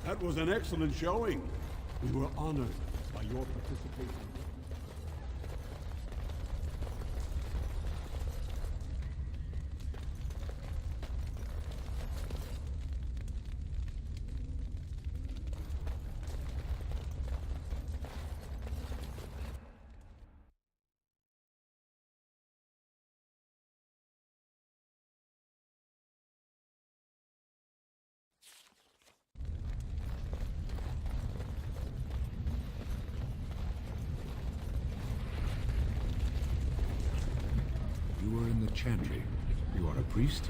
That was an excellent showing. We were honored by your participation. You were in the chantry. You are a priest?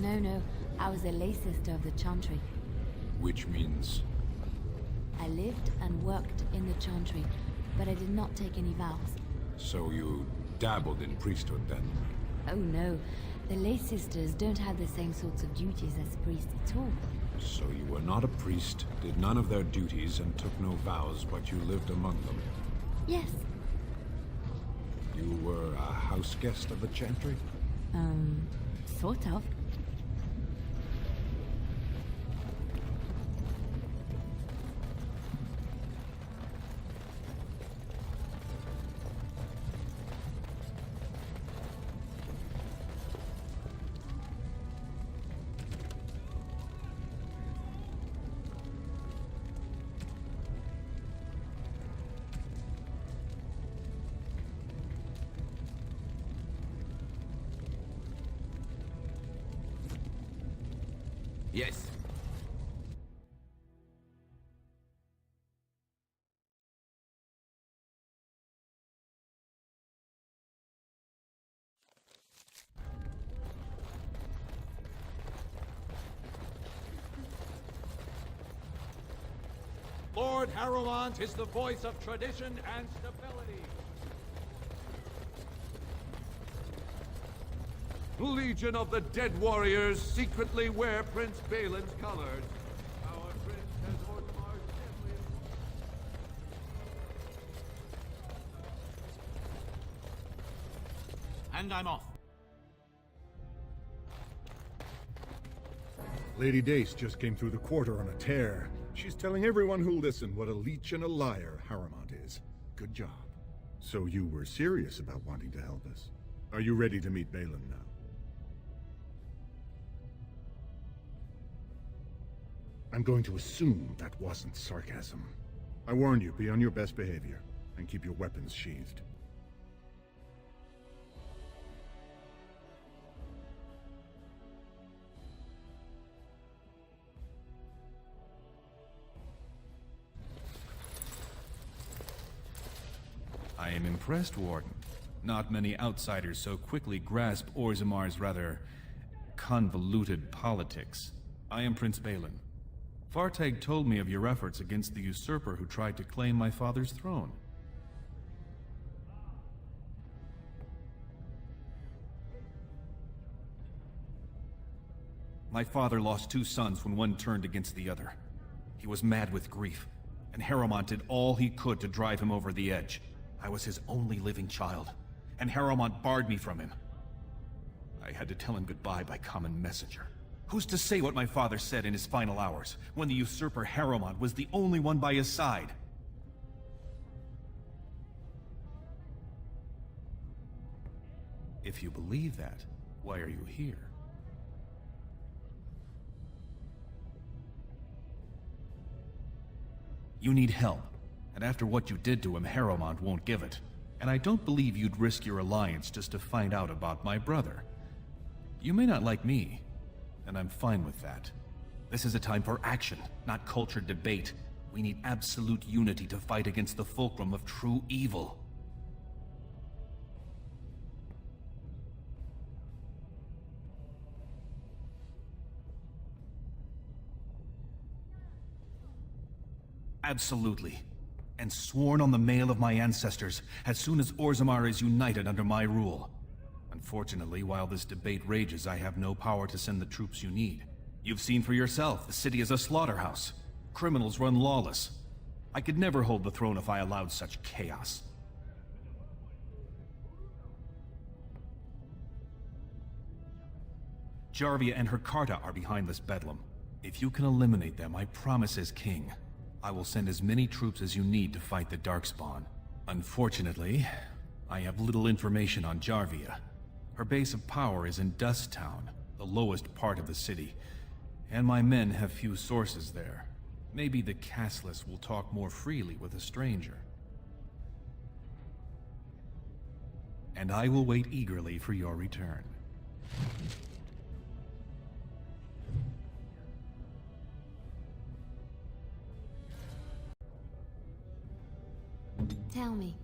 No. I was a lay sister of the chantry. Which means... I lived and worked in the chantry, but I did not take any vows. So you dabbled in priesthood then? Oh no. The lay sisters don't have the same sorts of duties as priests at all. So you were not a priest, did none of their duties, and took no vows, but you lived among them? Yes. You were a house guest of the chantry? Sort of. Yes. Lord Harrowmont is the voice of tradition and stability. Legion of the Dead Warriors secretly wear Prince Balin's colors. Our prince has Orsammar's deadliest... And I'm off. Lady Dace just came through the quarter on a tear. She's telling everyone who'll listen what a leech and a liar Harrowmont is. Good job. So you were serious about wanting to help us. Are you ready to meet Balin now? I'm going to assume that wasn't sarcasm. I warn you, be on your best behavior, and keep your weapons sheathed. I am impressed, Warden. Not many outsiders so quickly grasp Orzammar's rather convoluted politics. I am Prince Balin. Fartag told me of your efforts against the usurper who tried to claim my father's throne. My father lost 2 sons when one turned against the other. He was mad with grief, and Harrowmont did all he could to drive him over the edge. I was his only living child, and Harrowmont barred me from him. I had to tell him goodbye by common messenger. Who's to say what my father said in his final hours, when the usurper Harrowmont was the only one by his side? If you believe that, why are you here? You need help, and after what you did to him, Harrowmont won't give it. And I don't believe you'd risk your alliance just to find out about my brother. You may not like me, and I'm fine with that. This is a time for action, not cultured debate. We need absolute unity to fight against the fulcrum of true evil. Absolutely. And sworn on the mail of my ancestors, as soon as Orzammar is united under my rule. Unfortunately, while this debate rages, I have no power to send the troops you need. You've seen for yourself, the city is a slaughterhouse. Criminals run lawless. I could never hold the throne if I allowed such chaos. Jarvia and her Carta are behind this bedlam. If you can eliminate them, I promise as king, I will send as many troops as you need to fight the Darkspawn. Unfortunately, I have little information on Jarvia. Her base of power is in Dust Town, the lowest part of the city, and my men have few sources there. Maybe the castless will talk more freely with a stranger. And I will wait eagerly for your return. Tell me.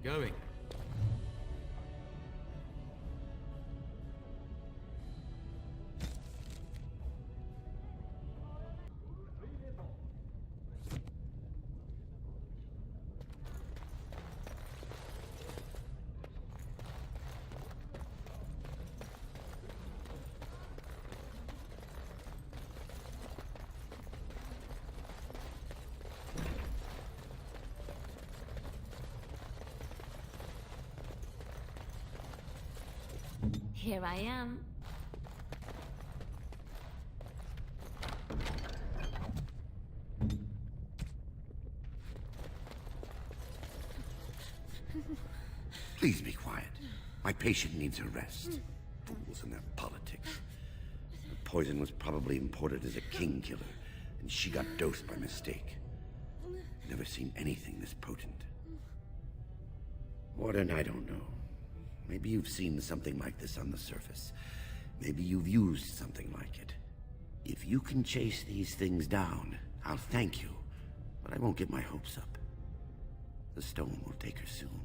Going. Here I am. Please be quiet. My patient needs a rest. Fools and their politics. The poison was probably imported as a king killer, and she got dosed by mistake. Never seen anything this potent. Warden, I don't know. Maybe you've seen something like this on the surface. Maybe you've used something like it. If you can chase these things down, I'll thank you, but I won't get my hopes up. The stone will take her soon.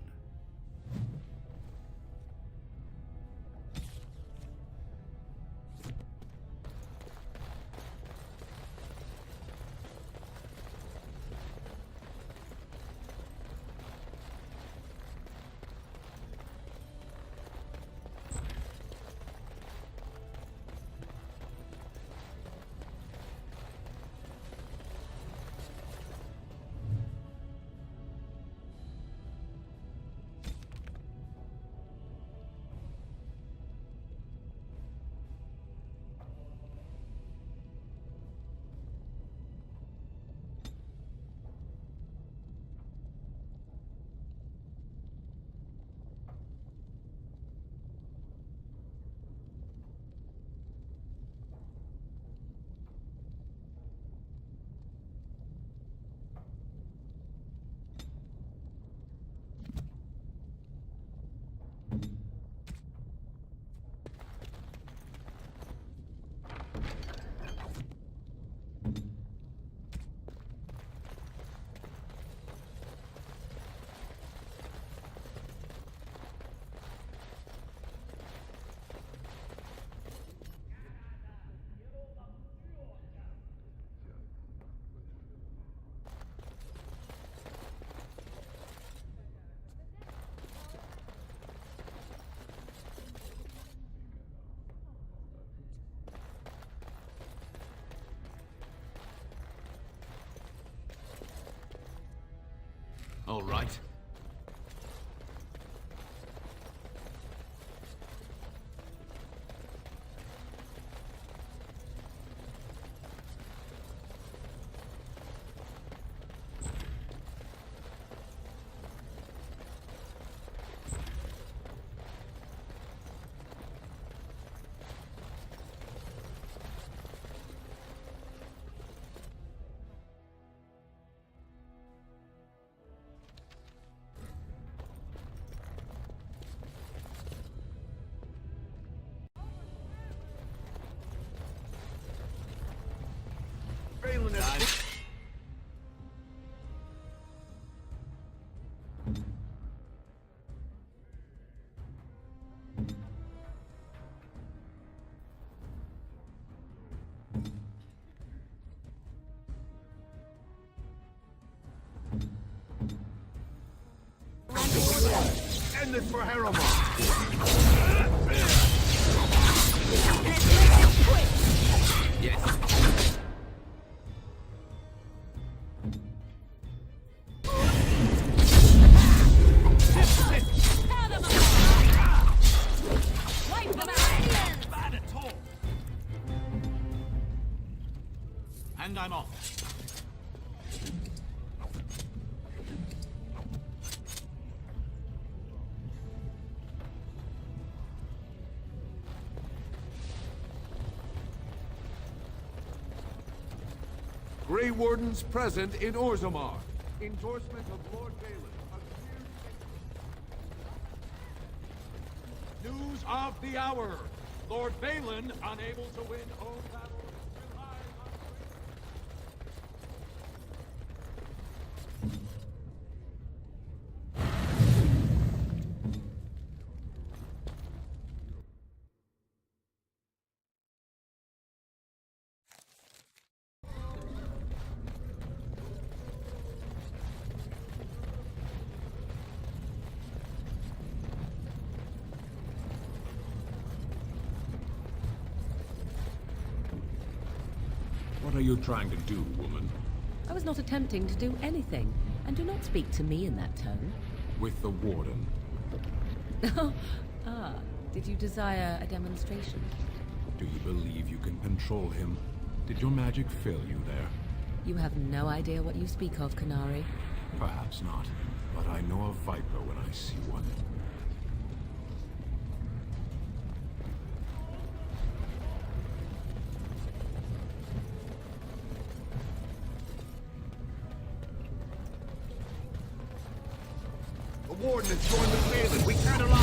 win this for Harrowmont. Yes. And I'm off. Grey Wardens present in Orzammar. Endorsement of Lord Balin. News of the hour. Lord Balin, unable to win home battles, relies on... What are you trying to do, woman? I was not attempting to do anything, and do not speak to me in that tone. With the Warden. Ah, did you desire a demonstration? Do you believe you can control him? Did your magic fail you there? You have no idea what you speak of, Canary. Perhaps not, but I know a viper when I see one. The Warden has joined the Balin. We can't allow it.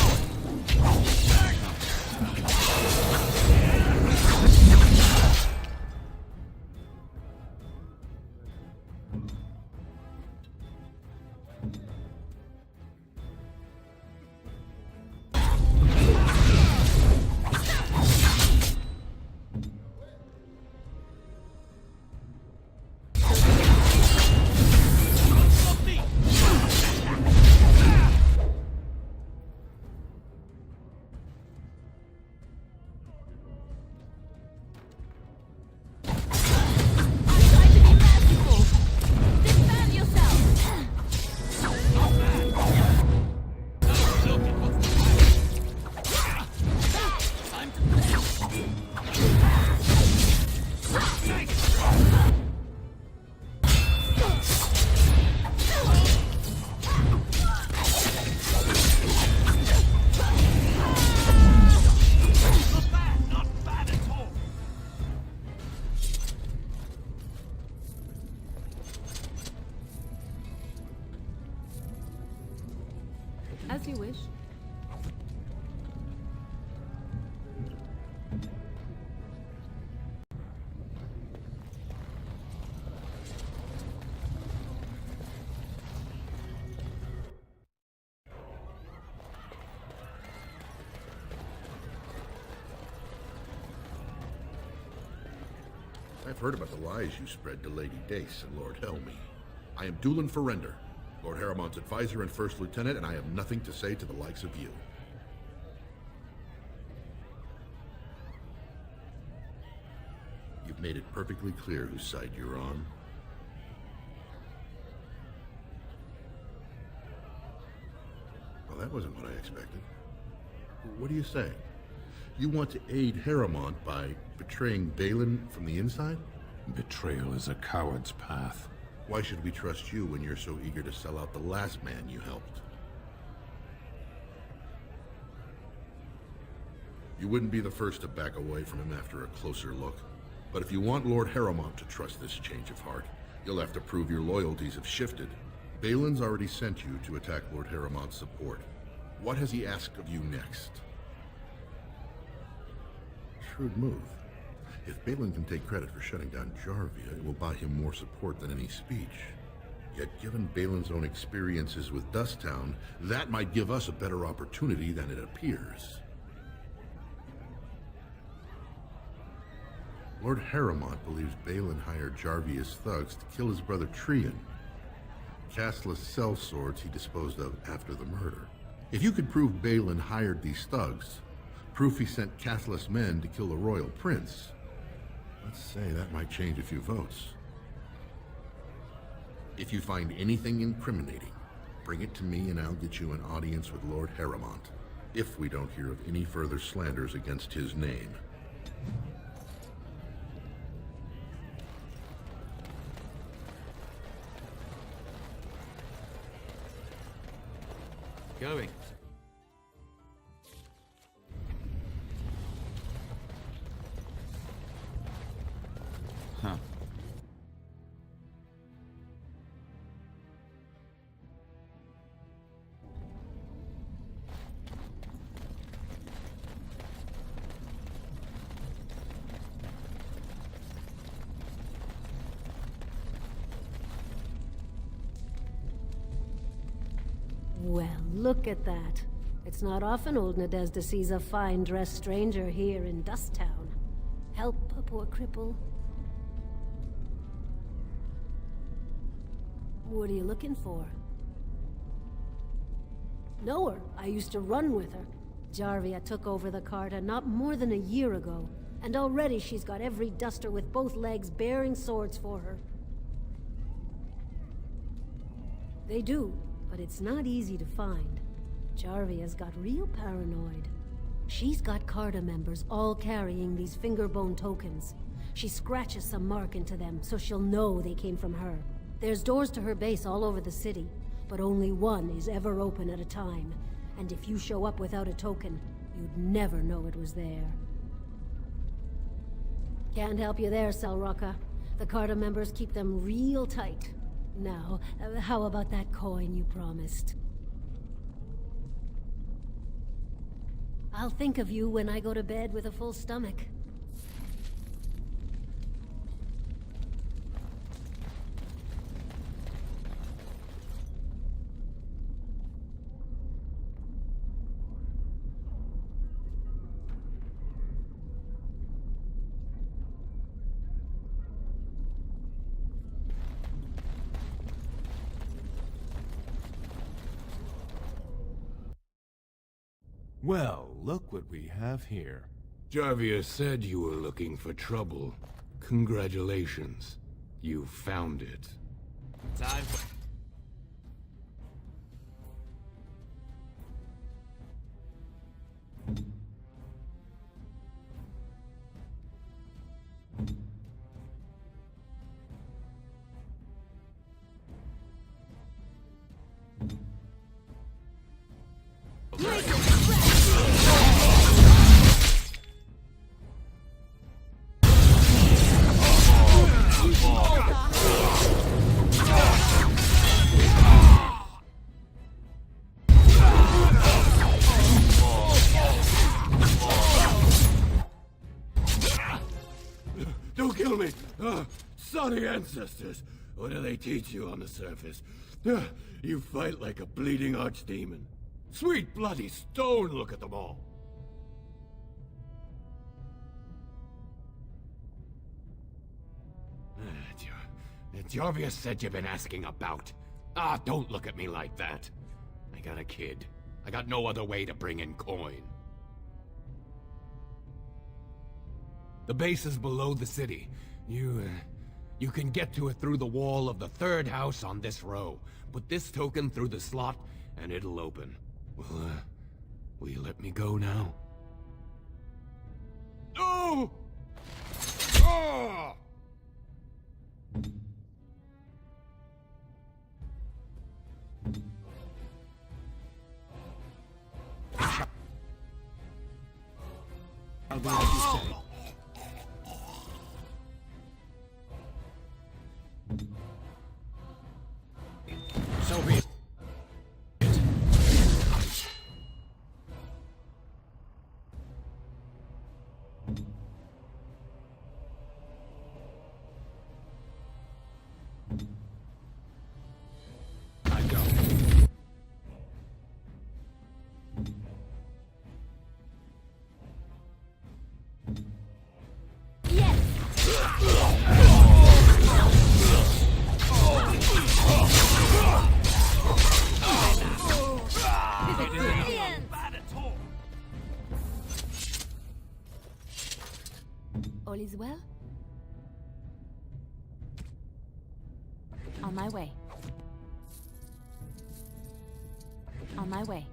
As you wish. I've heard about the lies you spread to Lady Dace and Lord Helmy. I am Dulin Ferrender, Lord Harrowmont's advisor and first lieutenant, and I have nothing to say to the likes of you. You've made it perfectly clear whose side you're on. Well, that wasn't what I expected. What do you say? You want to aid Harrowmont by betraying Balin from the inside? Betrayal is a coward's path. Why should we trust you when you're so eager to sell out the last man you helped? You wouldn't be the first to back away from him after a closer look. But if you want Lord Harrowmont to trust this change of heart, you'll have to prove your loyalties have shifted. Balin's already sent you to attack Lord Harrowmont's support. What has he asked of you next? Shrewd move. If Balin can take credit for shutting down Jarvia, it will buy him more support than any speech. Yet given Balin's own experiences with Dusttown, that might give us a better opportunity than it appears. Lord Harrowmont believes Balin hired Jarvia's thugs to kill his brother Trian. Castless sellswords he disposed of after the murder. If you could prove Balin hired these thugs, proof he sent Cathless men to kill the royal prince, let's say that might change a few votes. If you find anything incriminating, bring it to me and I'll get you an audience with Lord Harrowmont, if we don't hear of any further slanders against his name. Going. Huh. Well, look at that. It's not often old Nadezda sees a fine-dressed stranger here in Dust Town. Help a poor cripple. What are you looking for? Know her. I used to run with her. Jarvia took over the Carta not more than a year ago, and already she's got every duster with both legs bearing swords for her. They do, but it's not easy to find. Jarvia's got real paranoid. She's got Carta members all carrying these fingerbone tokens. She scratches some mark into them so she'll know they came from her. There's doors to her base all over the city, but only one is ever open at a time. And if you show up without a token, you'd never know it was there. Can't help you there, Selrocka. The Carta members keep them real tight. Now, how about that coin you promised? I'll think of you when I go to bed with a full stomach. Well, look what we have here. Jarvia said you were looking for trouble. Congratulations. You found it. Time. Don't kill me! Sorry ancestors! What do they teach you on the surface? You fight like a bleeding archdemon. Sweet bloody stone, look at them all! Jarvia said you've been asking about. Don't look at me like that. I got a kid. I got no other way to bring in coin. The base is below the city. You can get to it through the wall of the third house on this row. Put this token through the slot, and it'll open. Will you let me go now? No! Ah! I'll do what you say. So be it. I go. On my way. On my way.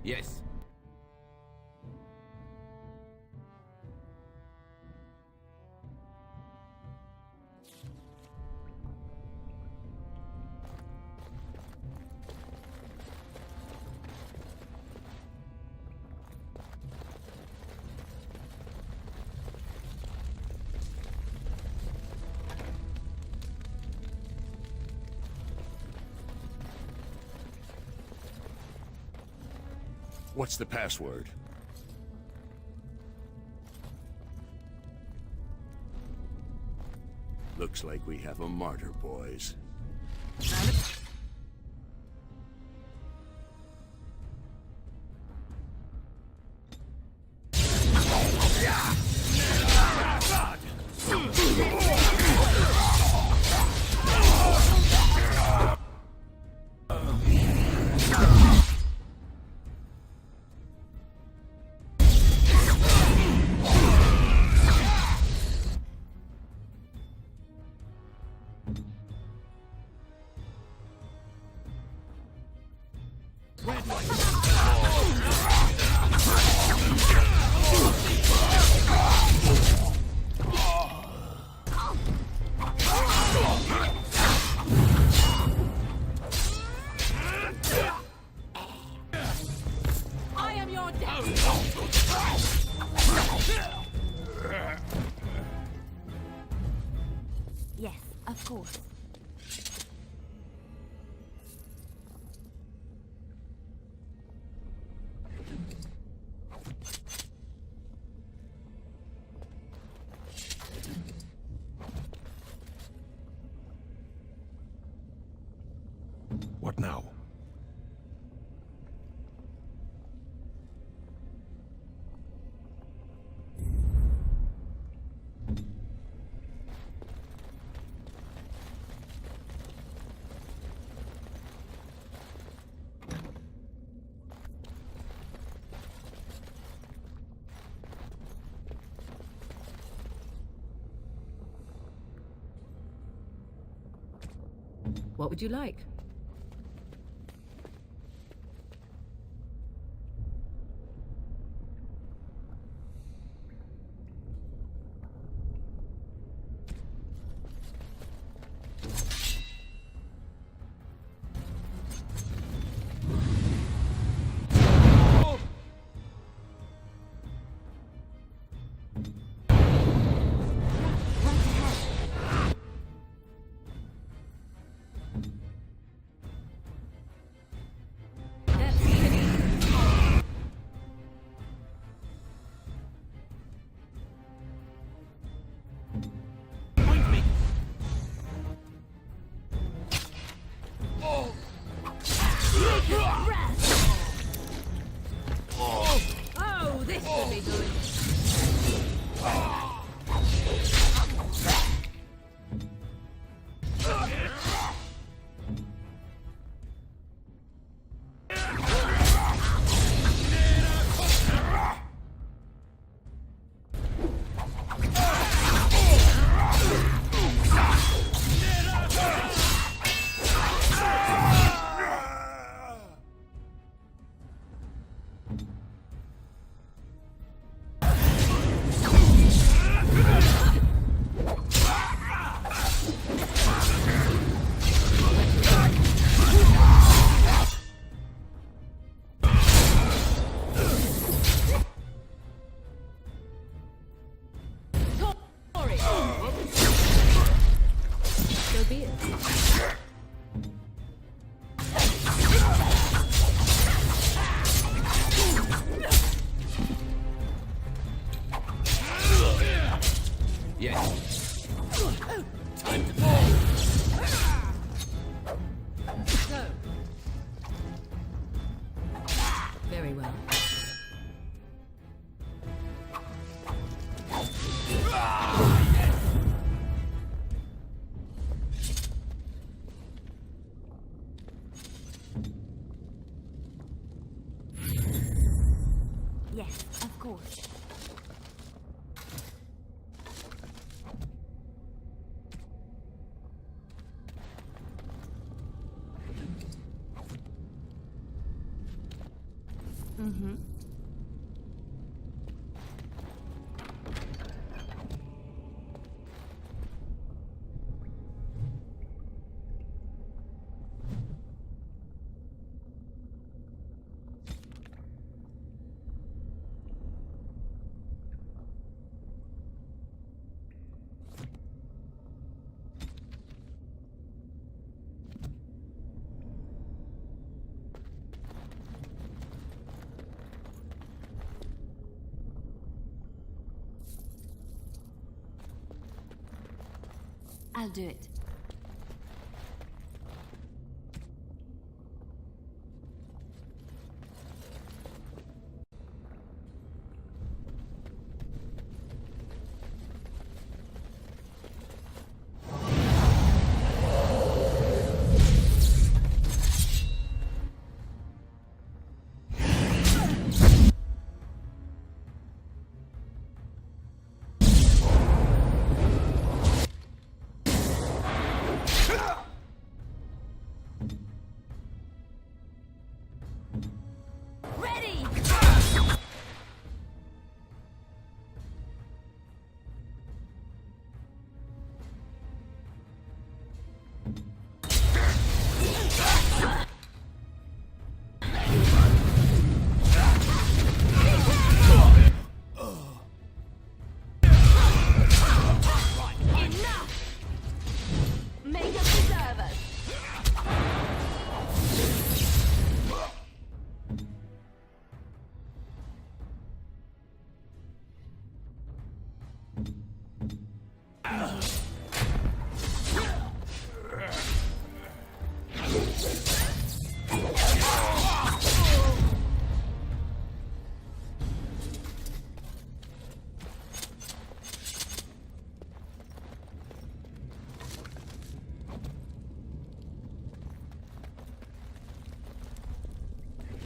Yes. What's the password? Looks like we have a martyr, boys. I am your death! Yes, of course. What now? What would you like? Oh, this should be good. So be it. Mm-hmm. I'll do it.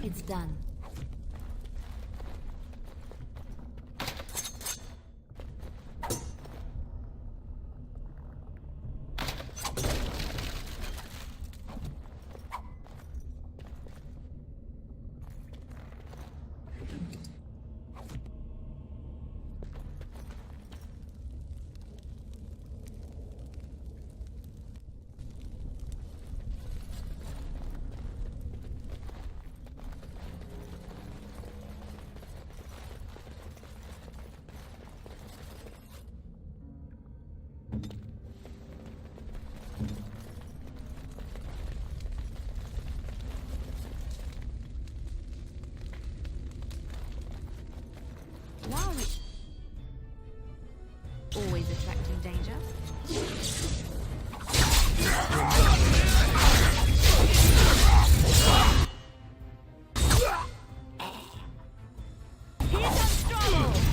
It's done. Wow. Always attracting danger. Here comes trouble!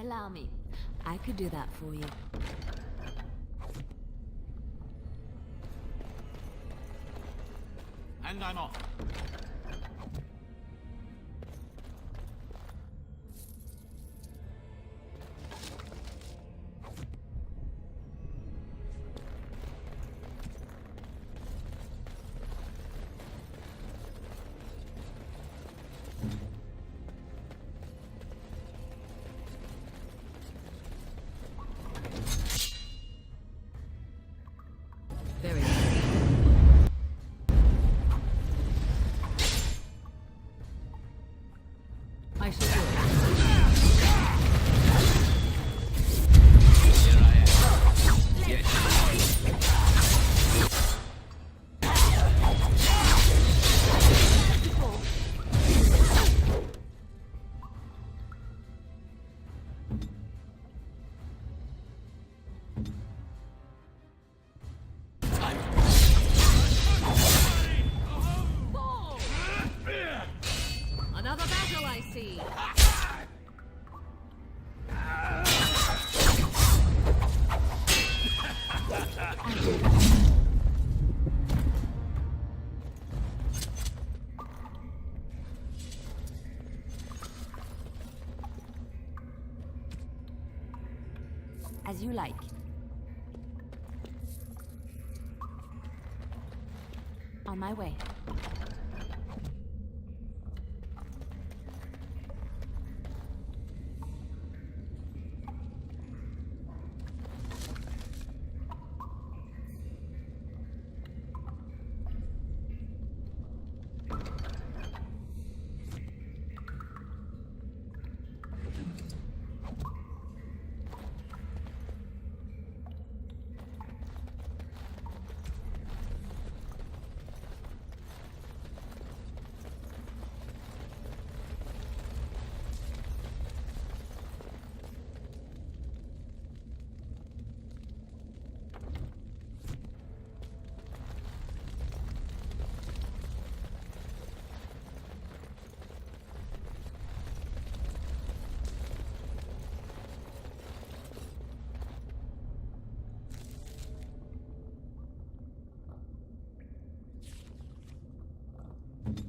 Allow me. I could do that for you. And I'm off. Very good. I shall do it. Another battle, I see. As you like. On my way.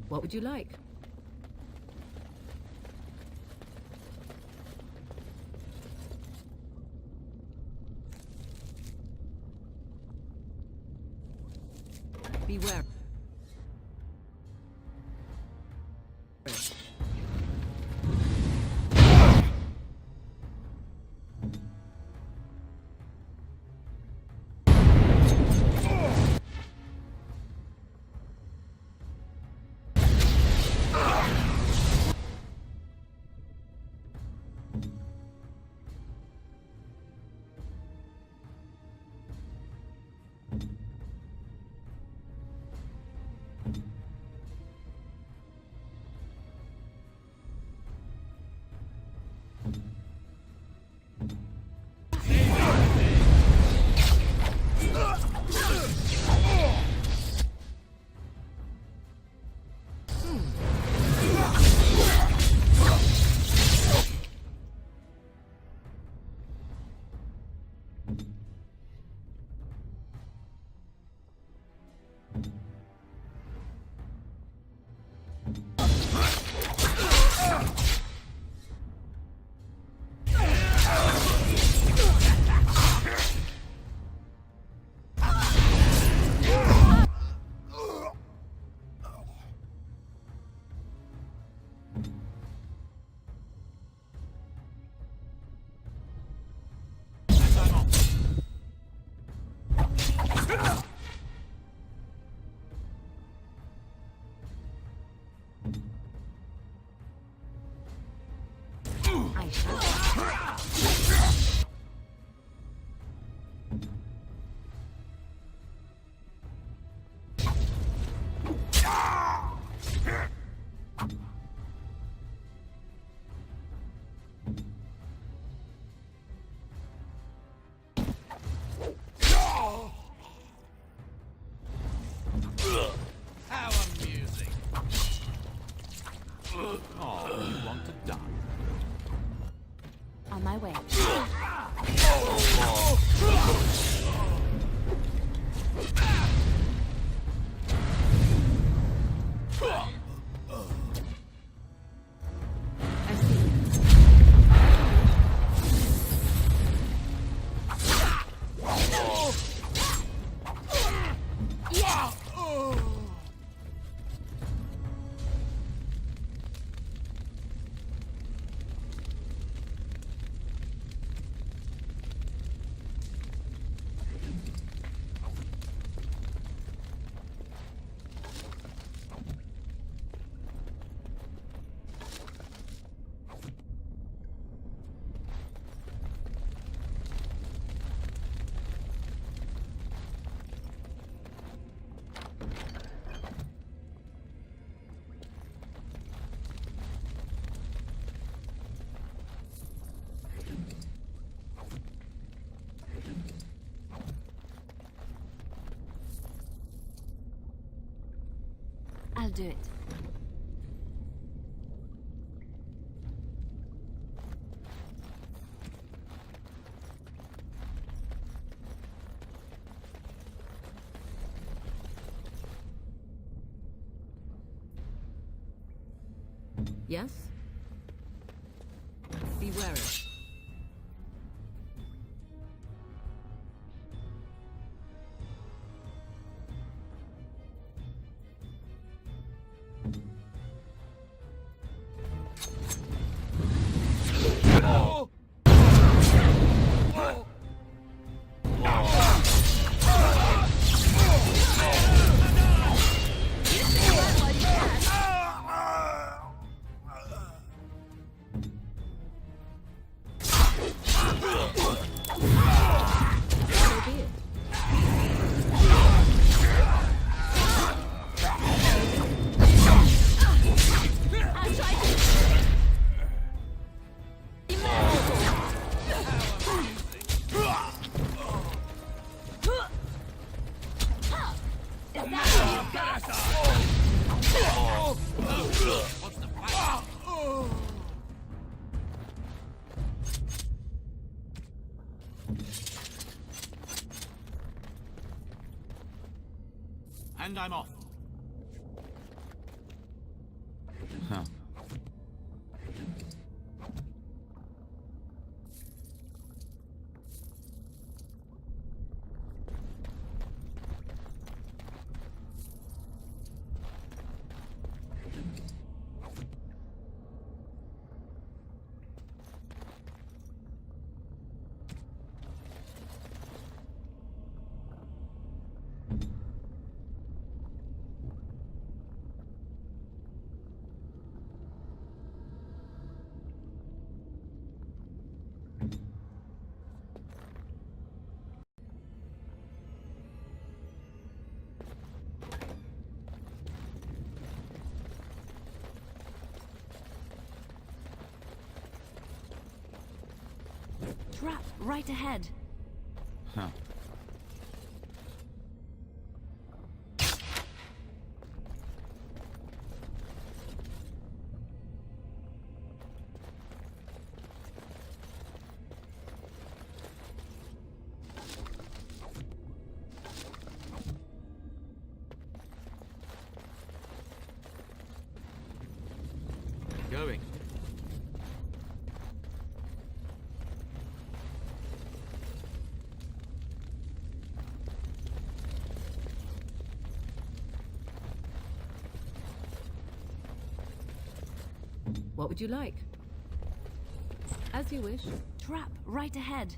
What would you like? Beware. On my way. I see. I'll do it. Yes? Be wary. And I'm off. Huh. Trap right ahead. Huh. Going. What would you like? As you wish. Trap right ahead.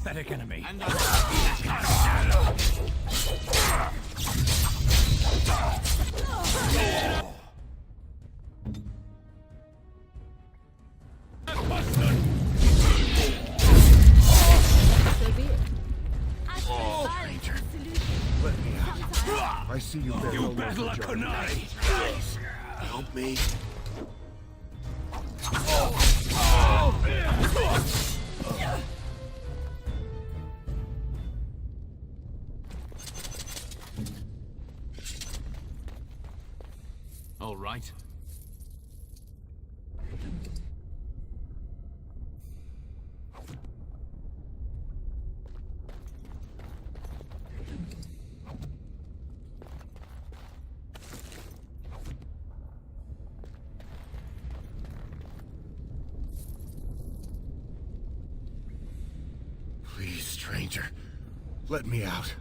pathetic enemy. And So be it. Let me out. I see you bear no battle love a for Jarvia. Kunai! Help me. All right. Please, stranger. Let me out.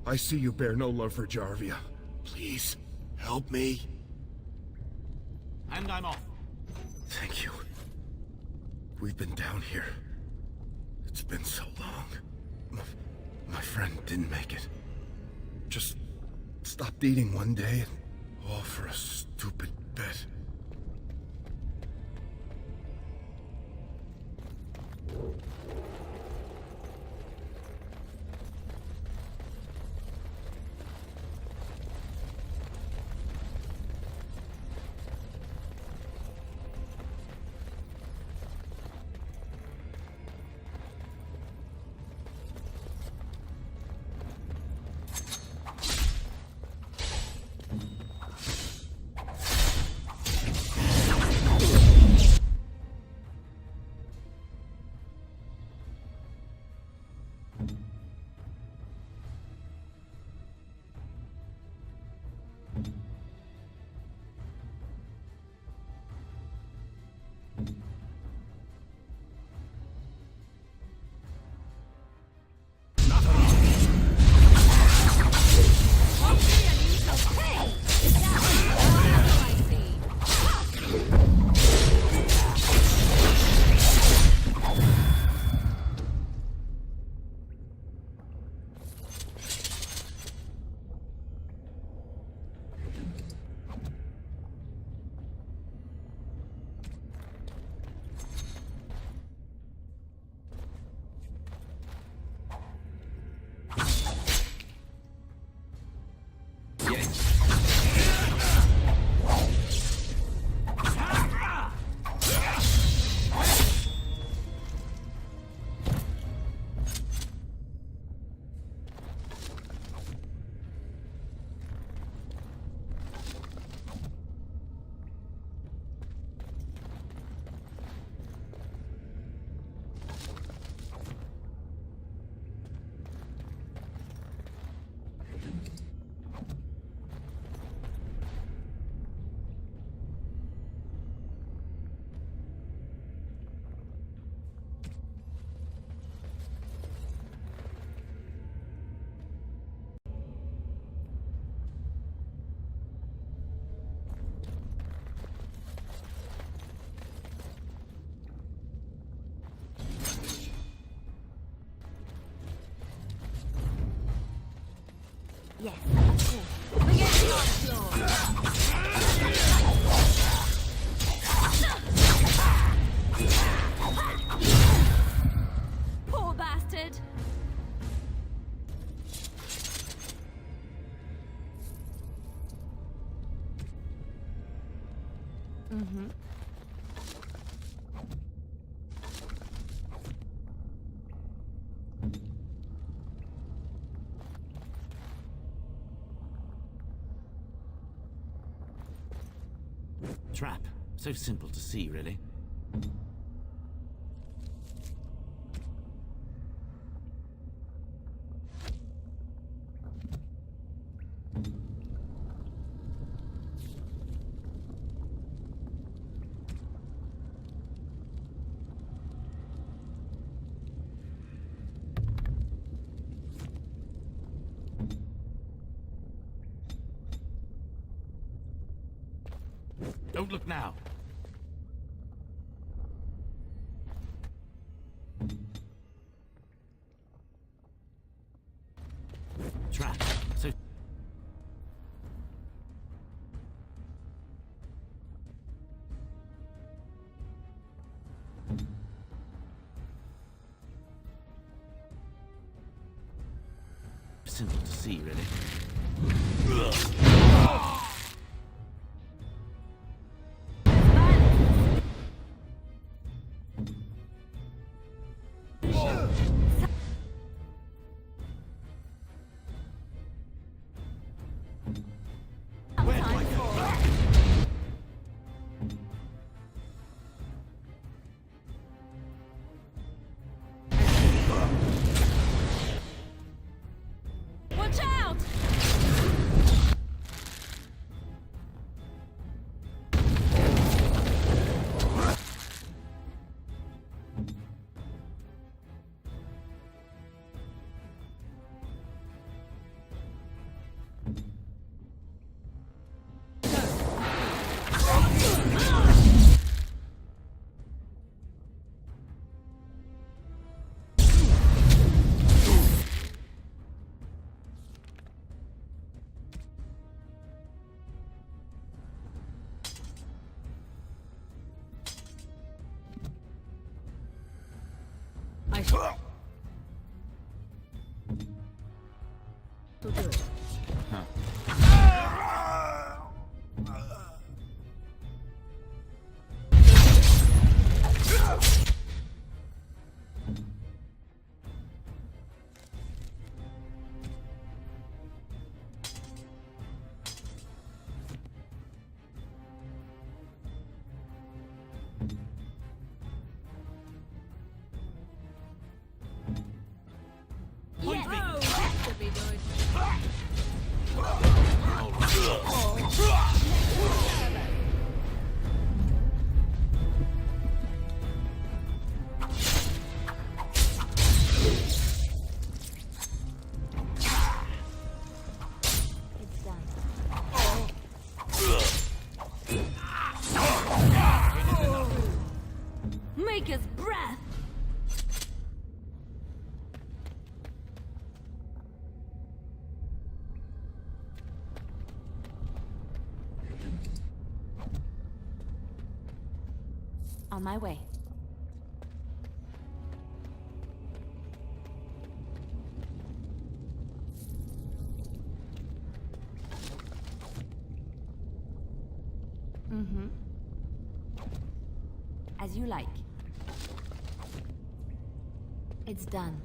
I see you bear no love for Jarvia. Please, help me. And I'm off. Thank you. We've been down here. It's been so long. My friend didn't make it. Just stopped eating one day, and all for a stupid bet. Yes, of course. Bring it to your poor bastard. Mm-hmm. Trap. So simple to see, really. Don't look now. trap. So simple to see, really. Watch out! To do it. Maker's breath! On my way. Mm-hmm. As you like. It's done.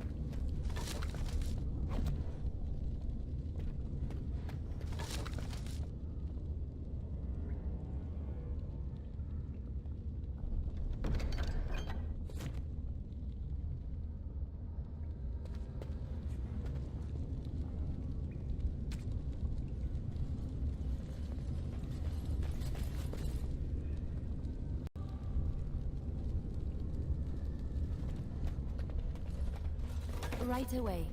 Right away.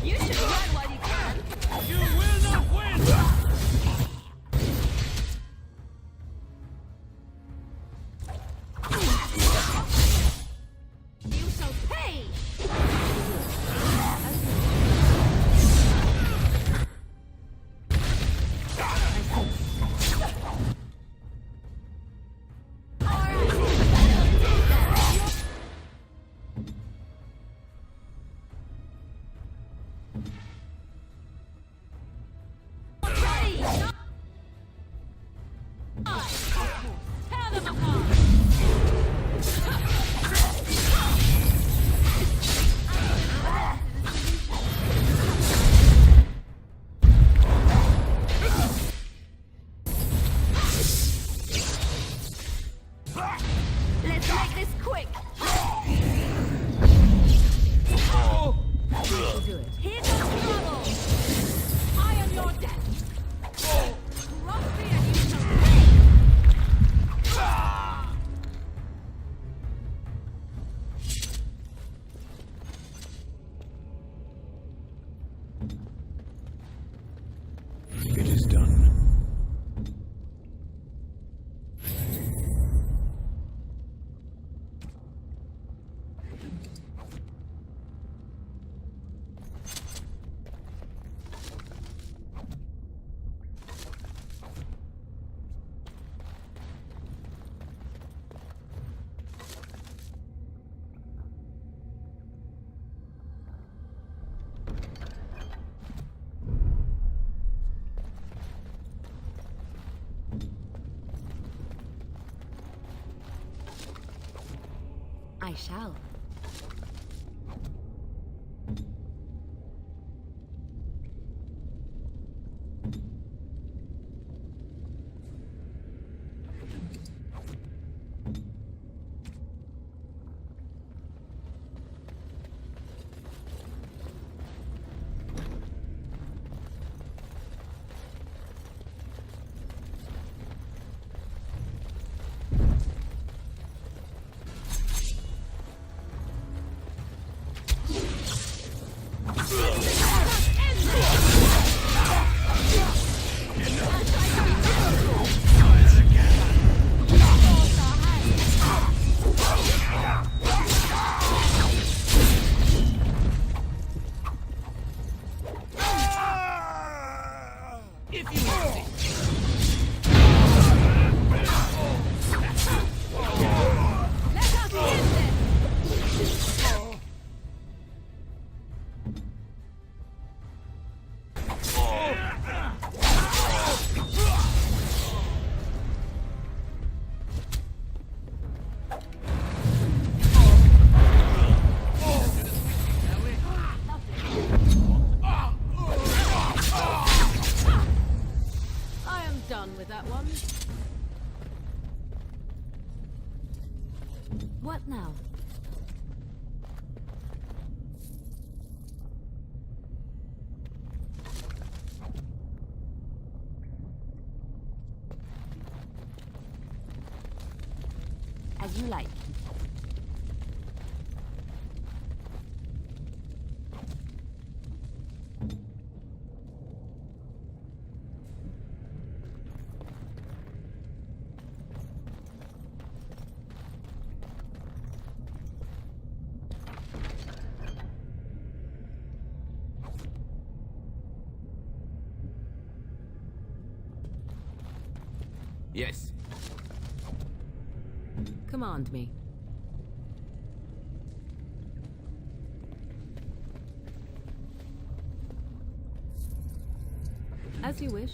You should run while you can. You will not win! You shall pay! Tear them apart! I shall. What now? As you like. Yes. Command me. As you wish.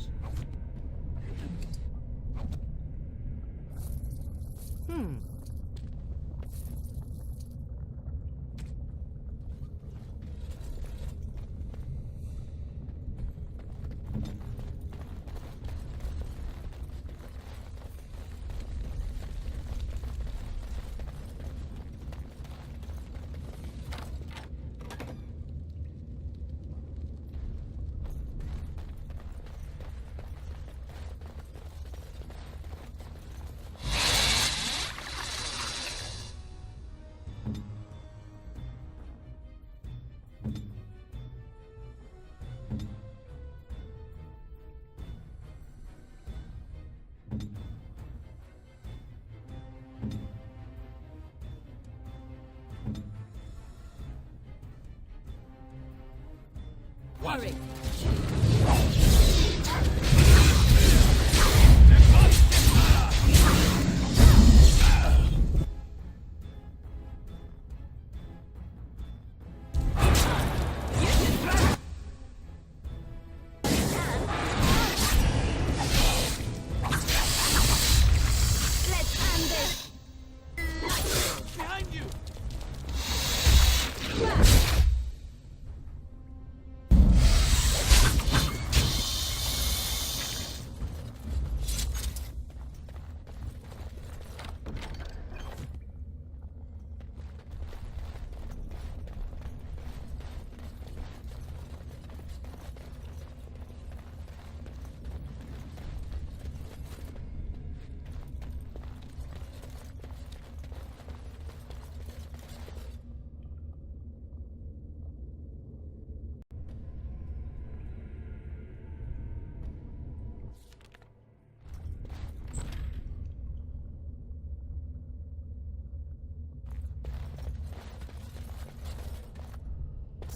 Hurry.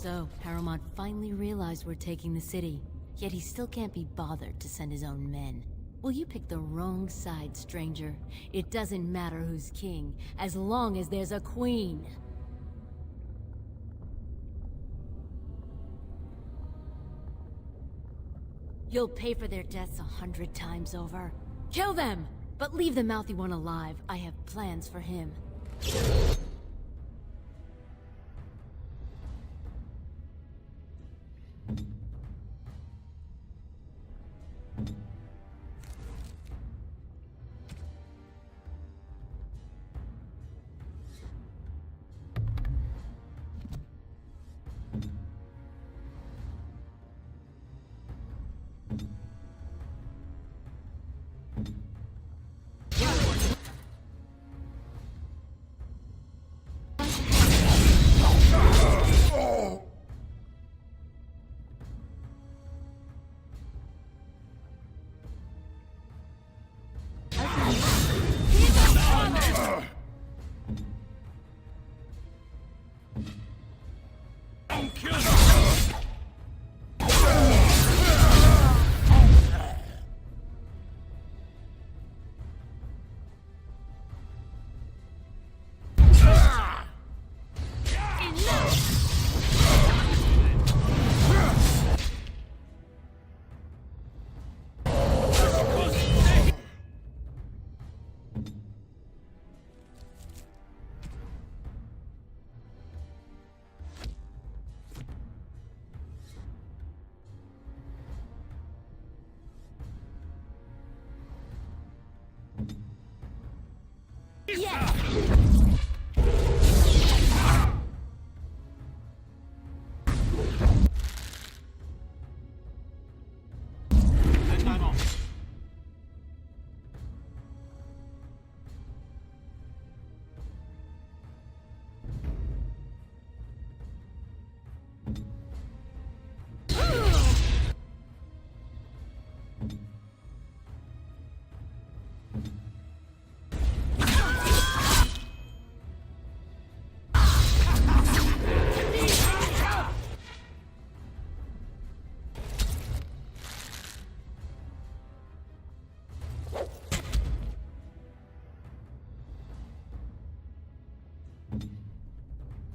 So, Harrowmont finally realized we're taking the city, yet he still can't be bothered to send his own men. Well, you picked the wrong side, stranger. It doesn't matter who's king, as long as there's a queen. You'll pay for their deaths 100 times over. Kill them! But leave the mouthy one alive. I have plans for him.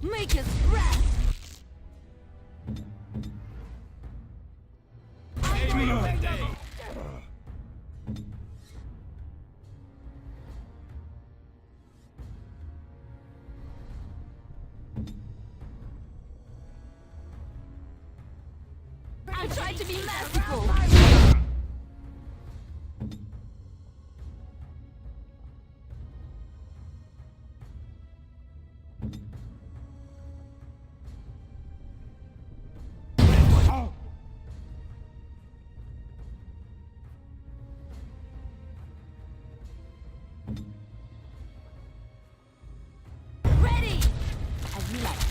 Make us rest! I tried to be merciful! Ready! As you like.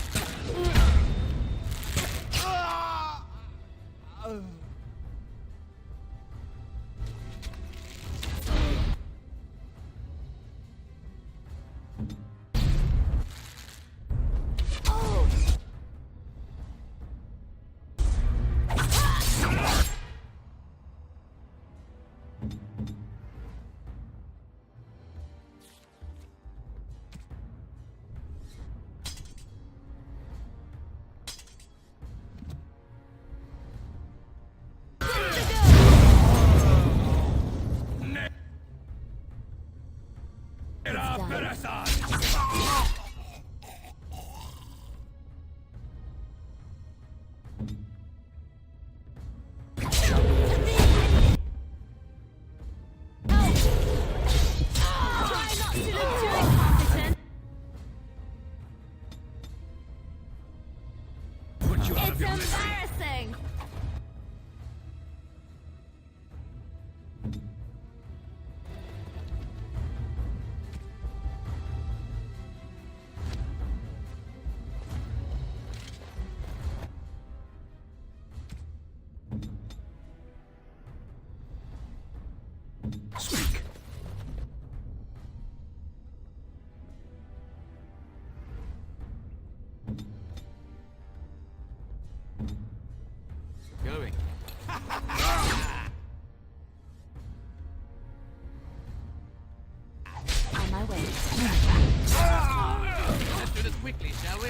It's embarrassing! Speak. Going. On my way. Let's do this quickly, shall we?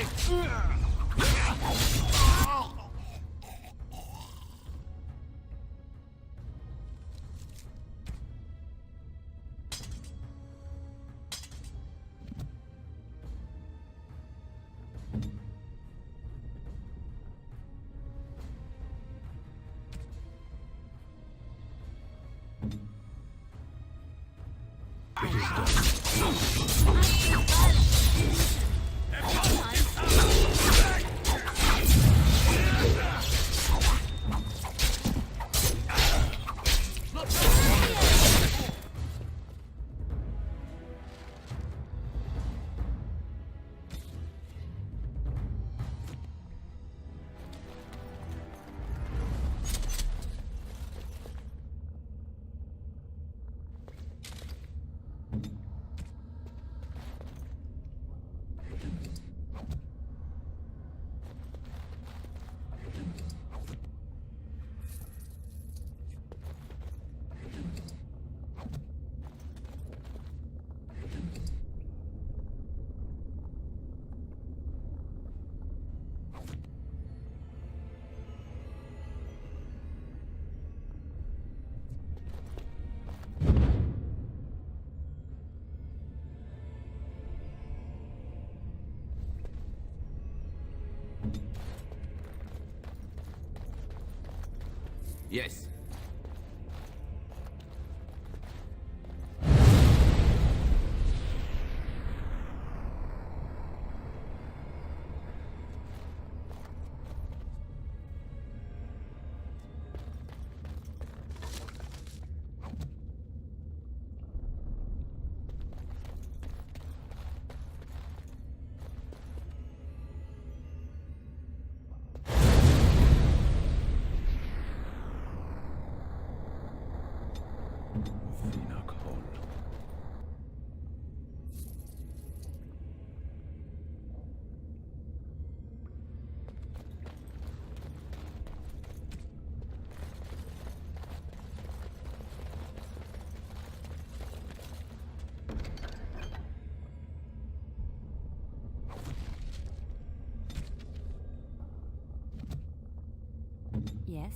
Yes. Yes?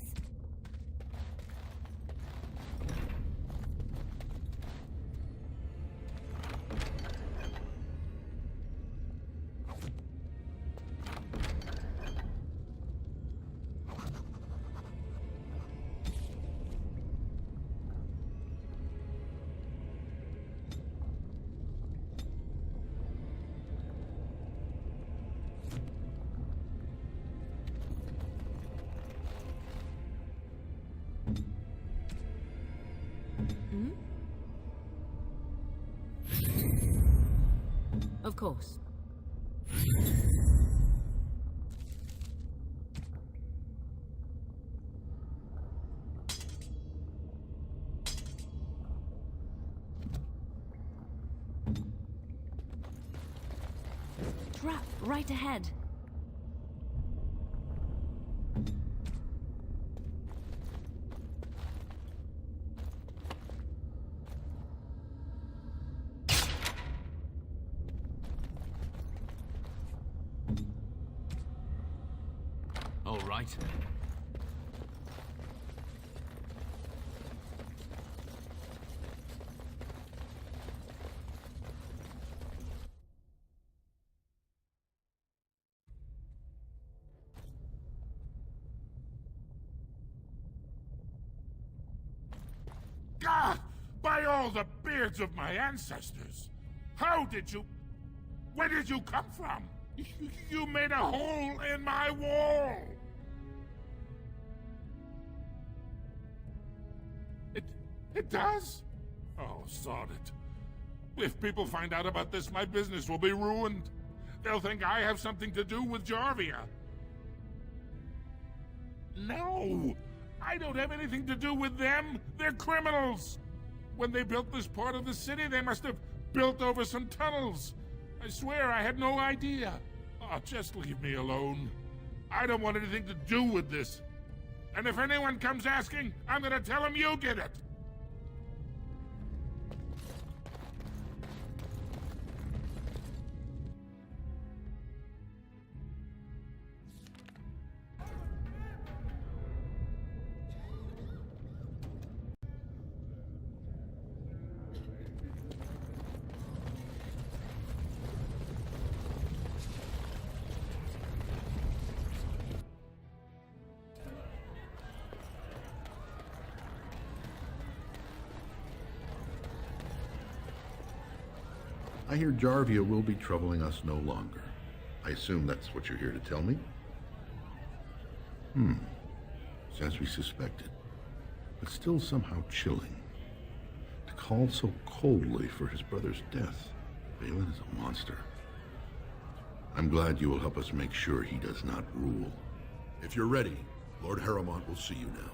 Of course. Trap right ahead. All right. God! By all the beards of my ancestors! How did you... Where did you come from? You made a hole in my wall! It does? Oh, sod it. If people find out about this, my business will be ruined. They'll think I have something to do with Jarvia. No! I don't have anything to do with them! They're criminals! When they built this part of the city, they must have built over some tunnels. I swear I had no idea. Oh, just leave me alone. I don't want anything to do with this. And if anyone comes asking, I'm gonna tell them you did it. I hear Jarvia will be troubling us no longer. I assume that's what you're here to tell me? It's as we suspected, but still somehow chilling. To call so coldly for his brother's death. Balin is a monster. I'm glad you will help us make sure he does not rule. If you're ready, Lord Harrowmont will see you now.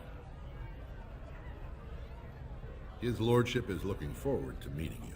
His lordship is looking forward to meeting you.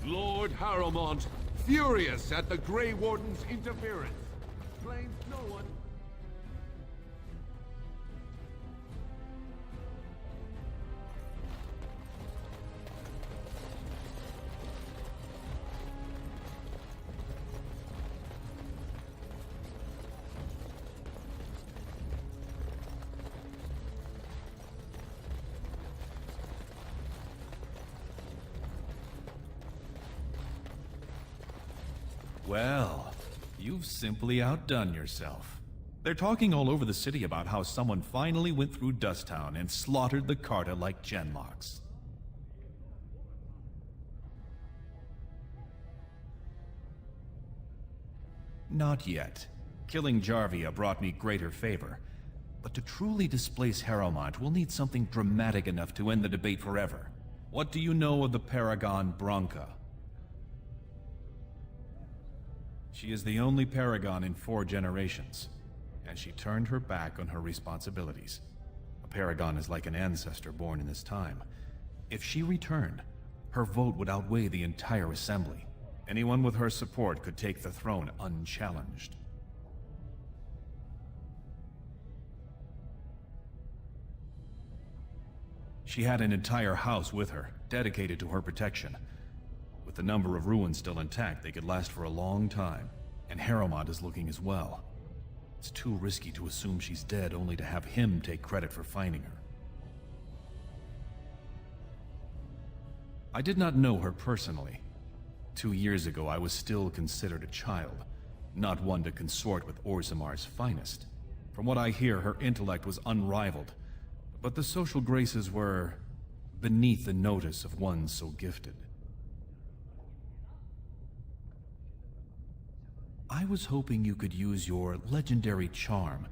Lord Harrowmont, furious at the Grey Warden's interference. claims no one. Well, you've simply outdone yourself. They're talking all over the city about how someone finally went through Dusttown and slaughtered the Carta like genlocks. Not yet. Killing Jarvia brought me greater favor. But to truly displace Harrowmont, we'll need something dramatic enough to end the debate forever. What do you know of the Paragon Branca? She is the only Paragon in 4 generations, and she turned her back on her responsibilities. A Paragon is like an ancestor born in this time. If she returned, her vote would outweigh the entire assembly. Anyone with her support could take the throne unchallenged. She had an entire house with her, dedicated to her protection. With the number of ruins still intact, they could last for a long time. And Harrowmont is looking as well. It's too risky to assume she's dead only to have him take credit for finding her. I did not know her personally. 2 years ago, I was still considered a child, not one to consort with Orzammar's finest. From what I hear, her intellect was unrivaled, but the social graces were beneath the notice of one so gifted. I was hoping you could use your legendary charm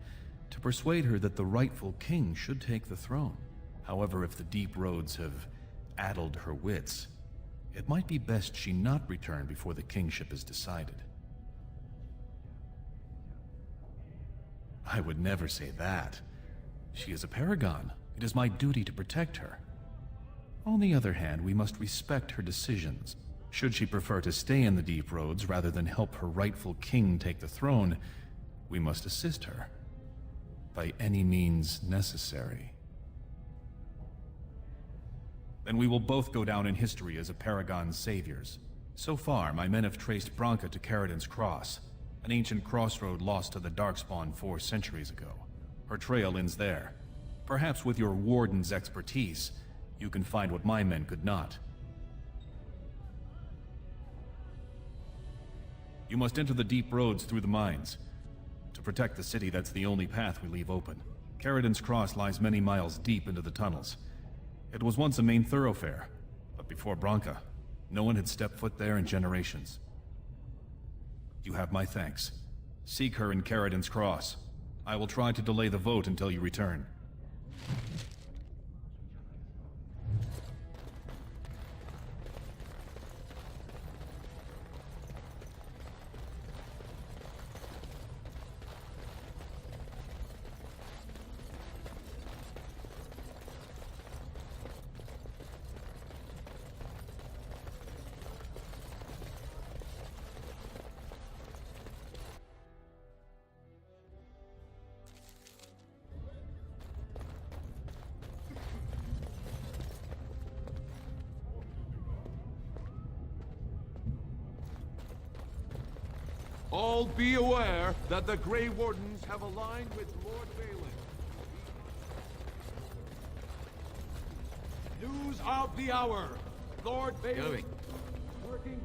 to persuade her that the rightful king should take the throne. However, if the deep roads have addled her wits, it might be best she not return before the kingship is decided. I would never say that. She is a paragon. It is my duty to protect her. On the other hand, we must respect her decisions. Should she prefer to stay in the deep roads rather than help her rightful king take the throne, we must assist her. By any means necessary. Then we will both go down in history as a Paragon's saviors. So far, my men have traced Branca to Caridin's Cross, an ancient crossroad lost to the Darkspawn 4 centuries ago. Her trail ends there. Perhaps with your warden's expertise, you can find what my men could not. You must enter the deep roads through the mines. To protect the city, that's the only path we leave open. Caridin's Cross lies many miles deep into the tunnels. It was once a main thoroughfare, but before Branca, no one had stepped foot there in generations. You have my thanks. Seek her in Caridin's Cross. I will try to delay the vote until you return. All be aware that the Grey Wardens have aligned with Lord Balin. News of the hour. Lord Balin working.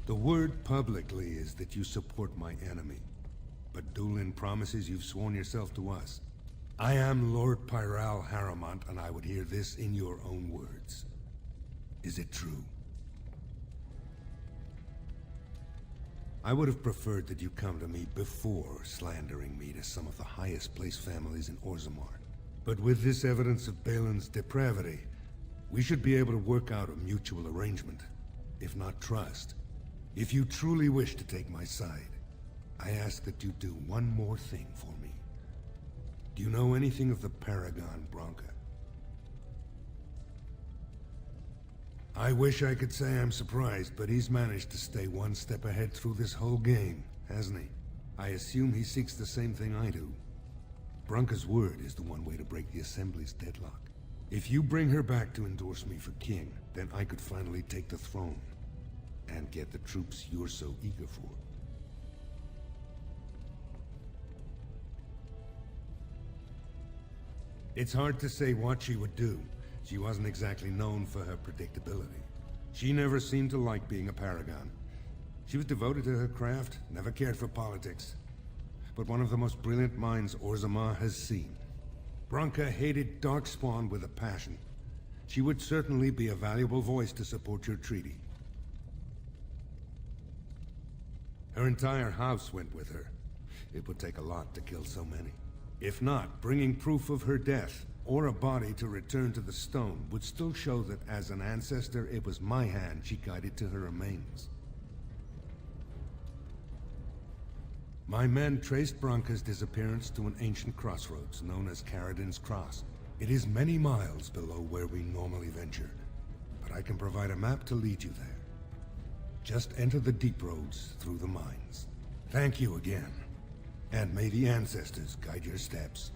The word publicly is that you support my enemy. But Dulin promises you've sworn yourself to us. I am Lord Pyral Harrowmont, and I would hear this in your own words. Is it true? I would have preferred that you come to me before slandering me to some of the highest placed families in Orzammar. But with this evidence of Balin's depravity, we should be able to work out a mutual arrangement. If not trust, If you truly wish to take my side, I ask that you do one more thing for me. Do you know anything of the Paragon Branca? I wish I could say I'm surprised, but he's managed to stay one step ahead through this whole game, hasn't he? I assume he seeks the same thing I do. Branca's word is the one way to break the Assembly's deadlock. If you bring her back to endorse me for king, then I could finally take the throne. And get the troops you're so eager for. It's hard to say what she would do. She wasn't exactly known for her predictability. She never seemed to like being a paragon. She was devoted to her craft, never cared for politics. But one of the most brilliant minds Orzammar has seen. Branca hated Darkspawn with a passion. She would certainly be a valuable voice to support your treaty. Her entire house went with her. It would take a lot to kill so many. If not, bringing proof of her death, or a body to return to the stone, would still show that as an ancestor, it was my hand she guided to her remains. My men traced Branca's disappearance to an ancient crossroads known as Caradin's Cross. It is many miles below where we normally venture, but I can provide a map to lead you there. Just enter the deep roads through the mines. Thank you again, and may the ancestors guide your steps.